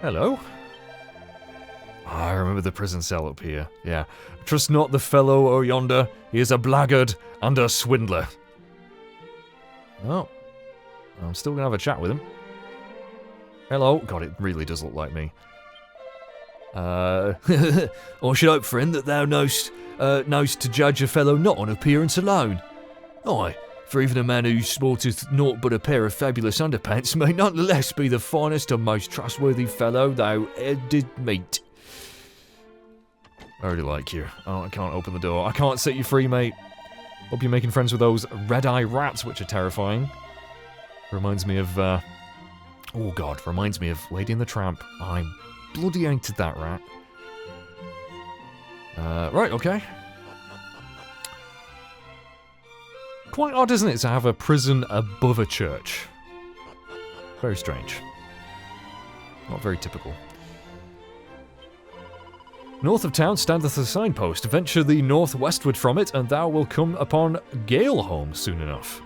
A: Hello? I remember the prison cell up here. Yeah. Trust not the fellow o'er yonder. He is a blackguard and a swindler. Oh. I'm still gonna have a chat with him. Hello. God, it really does look like me. I should hope, friend, that thou knowst to judge a fellow not on appearance alone. Aye,
F: For even a man who sporteth naught but a pair of fabulous underpants may nonetheless be the finest and most trustworthy fellow thou e'er did meet. I already like you. Oh, I can't open the door. I can't set you free, mate. Hope you're making friends with those red-eye rats, which are terrifying. Reminds me of, oh god, reminds me of Lady and the Tramp. I bloody hated that rat. Right, okay. Quite odd, isn't it, to have a prison above a church? Very strange. Not very typical. North of town standeth a signpost. Venture thee northwestward from it, and thou wilt come upon Galeholm soon enough.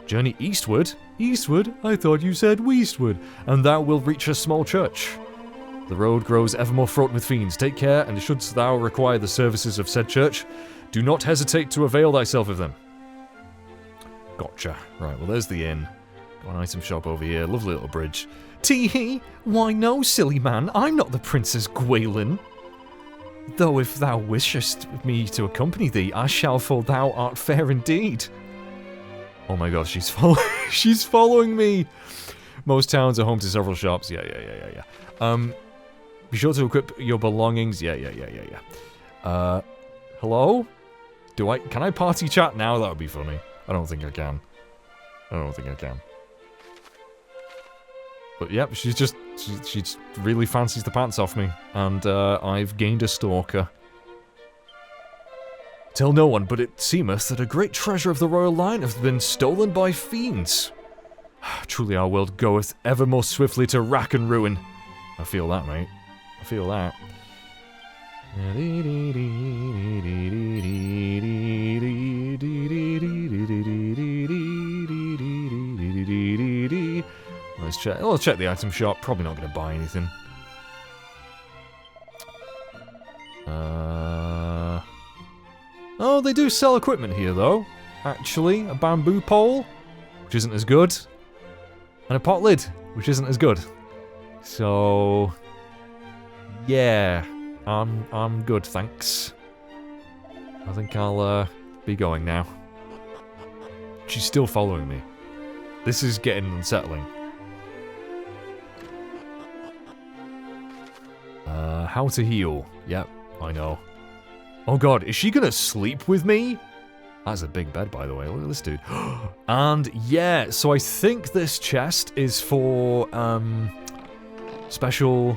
F: Journey eastward? Eastward? I thought you said westward. And thou wilt reach a small church. The road grows ever more fraught with fiends. Take care, and shouldst thou require the services of said church, do not hesitate to avail thyself of them. Gotcha. Right, well there's the inn. Got an item shop over here. Lovely little bridge. Tee-hee! Why no, silly man. I'm not the Princess Gwaelin. Though if thou wishest me to accompany thee, I shall, for thou art fair indeed. Oh my god, she's following me! Most towns are home to several shops. Yeah. Be sure to equip your belongings. Yeah. Hello? Can I party chat now? That would be funny. I don't think I can. But yep, she really fancies the pants off me. And I've gained a stalker. Tell no one, but it seemeth that a great treasure of the royal line hath been stolen by fiends. Truly our world goeth ever more swiftly to rack and ruin. I feel that, mate. I feel that. Let's check the item shop. Probably not going to buy anything. Oh, they do sell equipment here, though. Actually, a bamboo pole, which isn't as good, and a pot lid, which isn't as good. So, yeah, I'm good, thanks. I think I'll be going now. She's still following me. This is getting unsettling. How to heal. Yep, I know. Oh god, is she gonna sleep with me? That's a big bed, by the way. Look at this dude. And yeah, so I think this chest is for special...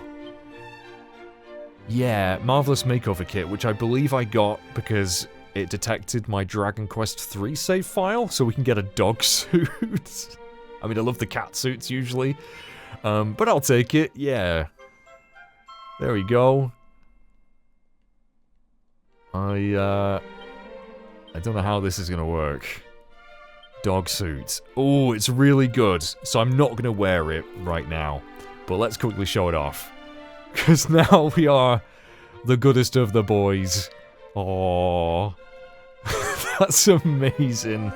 F: Yeah, Marvelous Makeover Kit, which I believe I got because it detected my Dragon Quest III save file, so we can get a dog suit. I mean, I love the cat suits usually, but I'll take it, yeah. There we go. I don't know how this is gonna work. Dog suit. Oh, it's really good, so I'm not gonna wear it right now, but let's quickly show it off. Because now we are the goodest of the boys. Aww. That's amazing.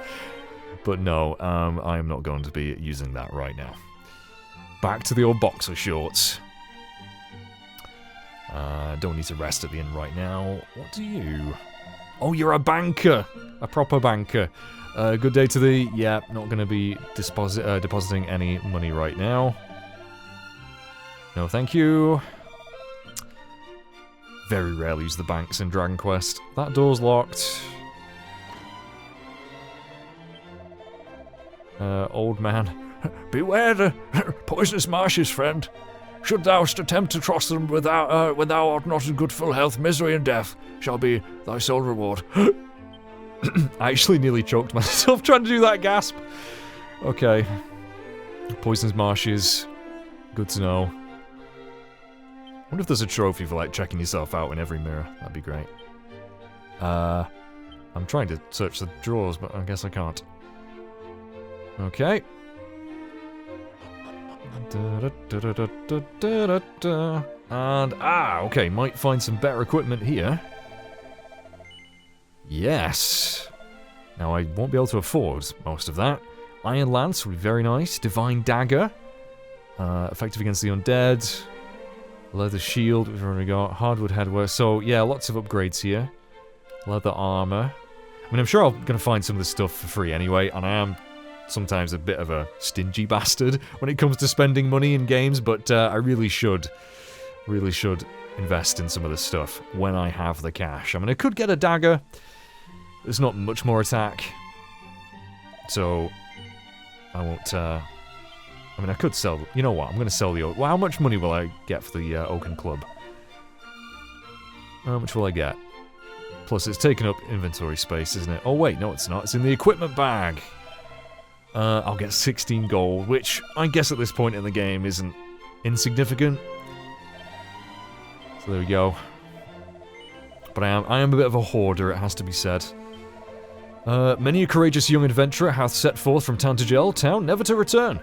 F: But no, I am not going to be using that right now. Back to the old boxer shorts. Don't need to rest at the inn right now. What do you... Oh, you're a banker! A proper banker. Good day to thee. Yeah, not going to be depositing any money right now. No, thank you. Very rarely use the banks in Dragon Quest. That door's locked. Old man. Beware the poisonous marshes, friend. Should thou attempt to cross them when thou art not in good full health, misery and death shall be thy sole reward. I actually nearly choked myself trying to do that gasp. Okay. Poisonous marshes. Good to know. I wonder if there's a trophy for, like, checking yourself out in every mirror. That'd be great. I'm trying to search the drawers, but I guess I can't. Okay. And, okay, might find some better equipment here. Yes. Now, I won't be able to afford most of that. Iron Lance would be very nice. Divine Dagger. Effective against the undead. Leather Shield, we've already got. Hardwood Headwear. So, yeah, lots of upgrades here. Leather Armor.
A: I mean, I'm sure I'm going to find some of this stuff for free anyway, and I am sometimes a bit of a stingy bastard when it comes to spending money in games, but I really should invest in some of this stuff when I have the cash. I mean, I could get a dagger. There's not much more attack, so I won't, I mean, I could sell, you know what, I'm going to sell the oak. Well, how much money will I get for the Oaken Club? How much will I get? Plus, it's taking up inventory space, isn't it? Oh, wait, no, it's not. It's in the equipment bag. I'll get 16 gold, which I guess at this point in the game isn't insignificant. So there we go. But I am a bit of a hoarder, it has to be said. Many a courageous young adventurer hath set forth from Tantegel town, never to return.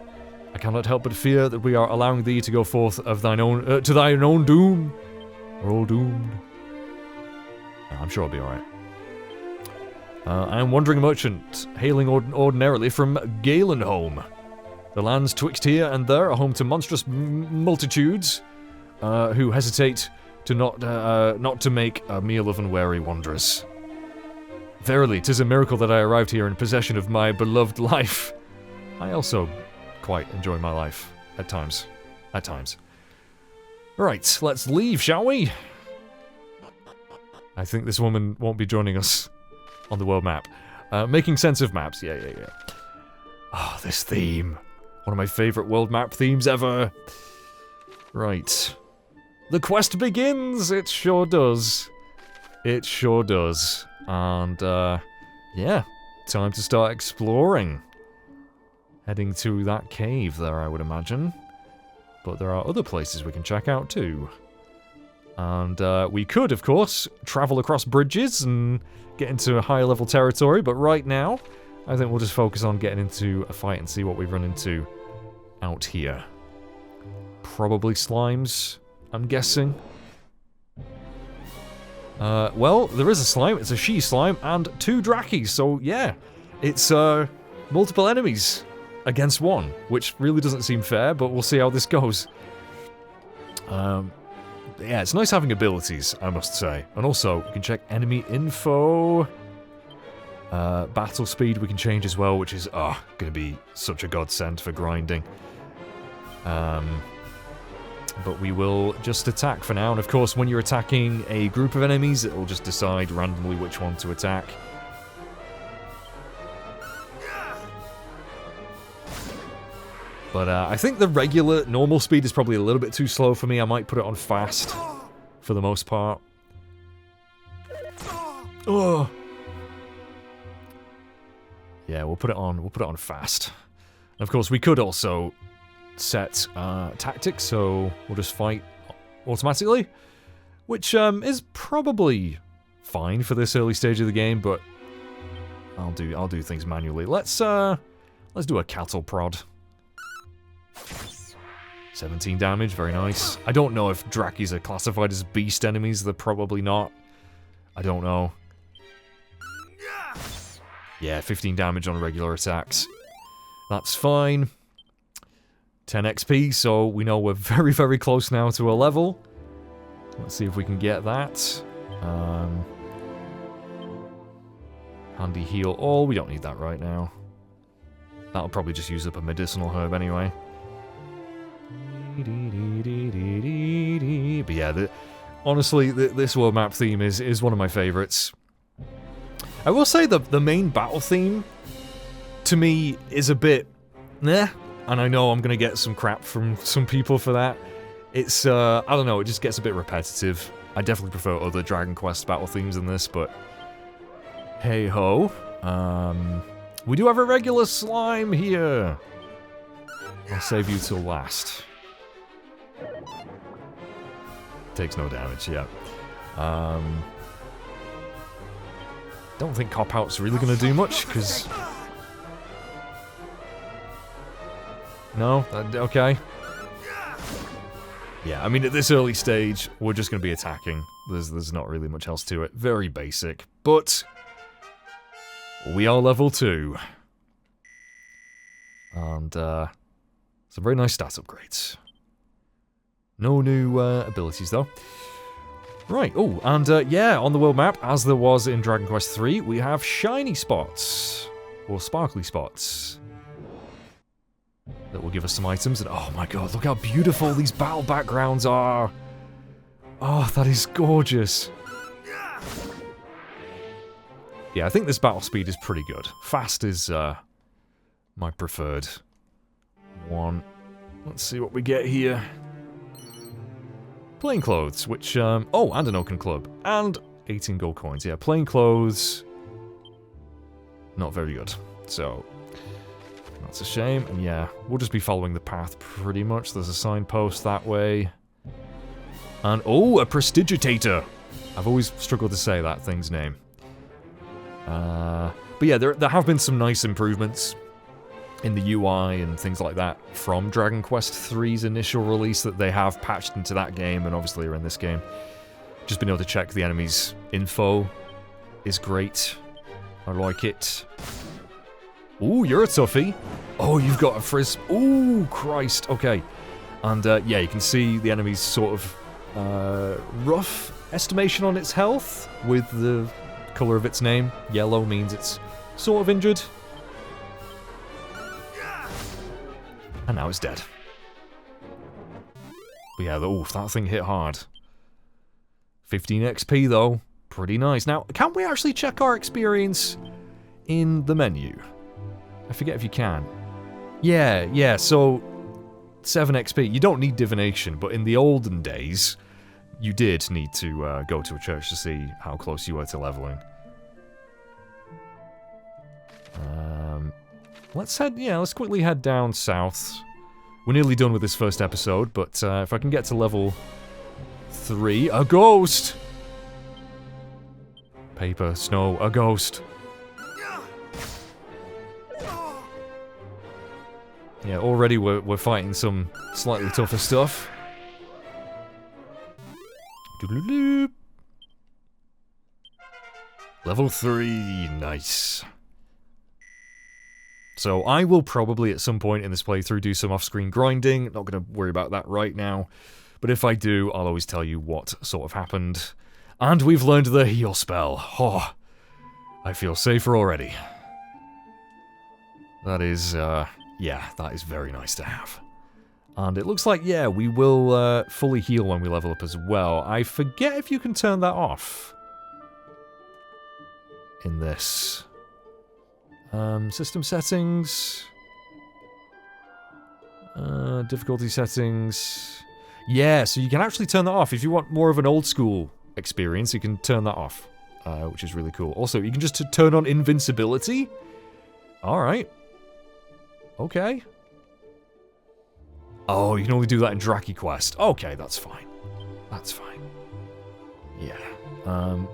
A: I cannot help but fear that we are allowing thee to go forth of thine own, to thine own doom. We're all doomed. I'm sure I'll be alright. I am wandering merchant, hailing ordinarily from Galenholm. The lands twixt here and there are home to monstrous multitudes, who hesitate to not to make a meal of unwary wanderers. Verily, 'tis a miracle that I arrived here in possession of my beloved life. I also quite enjoy my life, at times. At times. Right, let's leave, shall we? I think this woman won't be joining us on the world map. Making sense of maps, yeah. Oh, this theme. One of my favourite world map themes ever. Right. The quest begins! It sure does. It sure does. And, yeah. Time to start exploring. Heading to that cave there, I would imagine. But there are other places we can check out too. And we could, of course, travel across bridges and get into a higher level territory, but right now, I think we'll just focus on getting into a fight and see what we run into out here. Probably slimes, I'm guessing. Well, there is a slime, it's a she slime, and 2 Drakis, so yeah, it's multiple enemies against one, which really doesn't seem fair, but we'll see how this goes. Yeah, it's nice having abilities, I must say. And also, you can check enemy info. Battle speed we can change as well, which is, going to be such a godsend for grinding. But we will just attack for now. And of course, when you're attacking a group of enemies, it will just decide randomly which one to attack. But I think the regular, normal speed is probably a little bit too slow for me. I might put it on fast, for the most part. Oh! Yeah, we'll put it on fast. And of course, we could also set tactics, so we'll just fight automatically, which is probably fine for this early stage of the game, but I'll do things manually. Let's do a cattle prod. 17 damage, very nice. I don't know if Drakis are classified as beast enemies, they're probably not. I don't know. Yeah, 15 damage on regular attacks. That's fine. 10 XP, so we know we're very, very close now to a level. Let's see if we can get that. Handy heal all, we don't need that right now. That'll probably just use up a medicinal herb anyway. But yeah, honestly, this world map theme is one of my favourites. I will say the main battle theme, to me, is a bit meh, and I know I'm going to get some crap from some people for that. It's, I don't know, it just gets a bit repetitive. I definitely prefer other Dragon Quest battle themes than this, but hey-ho. We do have a regular slime here. I'll save you till last. Takes no damage, yeah. Don't think Cop-Out's really going to do much, because... No? Okay. Yeah, I mean, at this early stage, we're just going to be attacking. There's not really much else to it. Very basic. But... we are level 2. And, some very nice stat upgrades. No new abilities, though. Right, oh, and yeah, on the world map, as there was in Dragon Quest III, we have shiny spots. Or sparkly spots. That will give us some items, and oh my god, look how beautiful these battle backgrounds are! Oh, that is gorgeous. Yeah, I think this battle speed is pretty good. Fast is my preferred one. Let's see what we get here. Plain clothes, which, oh, and an Oaken Club. And 18 gold coins. Yeah, plain clothes. Not very good. So, that's a shame. And yeah, we'll just be following the path pretty much. There's a signpost that way. And, oh, a Prestigitator. I've always struggled to say that thing's name. But yeah, there have been some nice improvements in the UI and things like that from Dragon Quest III's initial release that they have patched into that game and obviously are in this game. Just being able to check the enemy's info is great. I like it. Ooh, you're a toughie. Oh, you've got a frizz. Ooh, Christ. Okay. And yeah, you can see the enemy's sort of rough estimation on its health with the colour of its name. Yellow means it's sort of injured. And now it's dead. But yeah, that thing hit hard. 15 XP though. Pretty nice. Now, can we actually check our experience in the menu? I forget if you can. Yeah, so 7 XP. You don't need divination, but in the olden days, you did need to go to a church to see how close you were to leveling. Let's quickly head down south. We're nearly done with this first episode, but if I can get to level 3... A ghost! Paper, snow, a ghost. Yeah, already we're fighting some slightly tougher stuff. Doodle-doop. Level 3, nice. So I will probably at some point in this playthrough do some off-screen grinding. Not going to worry about that right now. But if I do, I'll always tell you what sort of happened. And we've learned the heal spell. Oh, I feel safer already. That is, yeah, that is very nice to have. And it looks like, yeah, we will fully heal when we level up as well. I forget if you can turn that off in this. System settings. Difficulty settings. Yeah, so you can actually turn that off. If you want more of an old school experience, you can turn that off, which is really cool. Also, you can just turn on invincibility. Alright. Okay. Oh, you can only do that in Draki Quest. Okay, that's fine. That's fine. Yeah.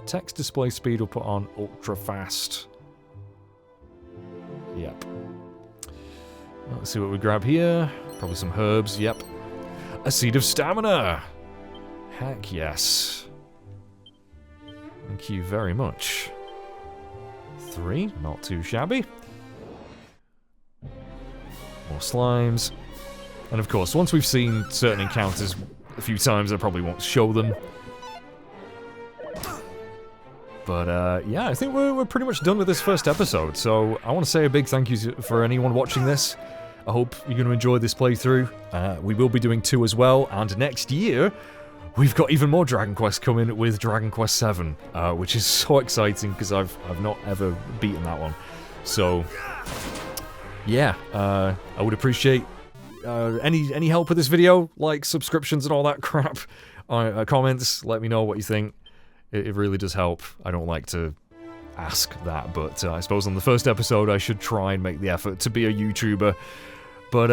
A: Text display speed will put on ultra fast. Yep. Let's see what we grab here. Probably some herbs, yep. A seed of stamina! Heck yes. Thank you very much. 3, not too shabby. More slimes. And of course, once we've seen certain encounters a few times, I probably won't show them. But yeah, I think we're pretty much done with this first episode, so I want to say a big thank you for anyone watching this. I hope you're going to enjoy this playthrough. We will be doing 2 as well, and next year, we've got even more Dragon Quest coming with Dragon Quest VII, which is so exciting, because I've not ever beaten that one. So, yeah, I would appreciate any help with this video, like subscriptions and all that crap, comments, let me know what you think. It really does help. I don't like to ask that, but I suppose on the first episode I should try and make the effort to be a YouTuber. But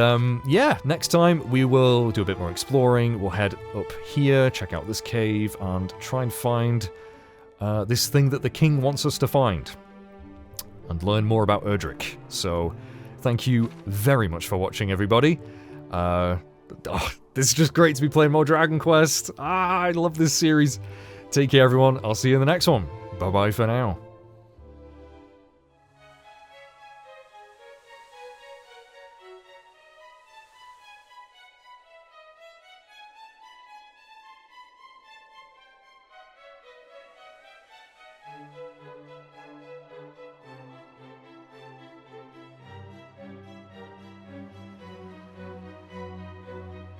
A: yeah, next time we will do a bit more exploring. We'll head up here, check out this cave, and try and find this thing that the king wants us to find. And learn more about Erdrick. So, thank you very much for watching, everybody. This is just great to be playing more Dragon Quest. I love this series. Take care, everyone. I'll see you in the next one. Bye-bye for now.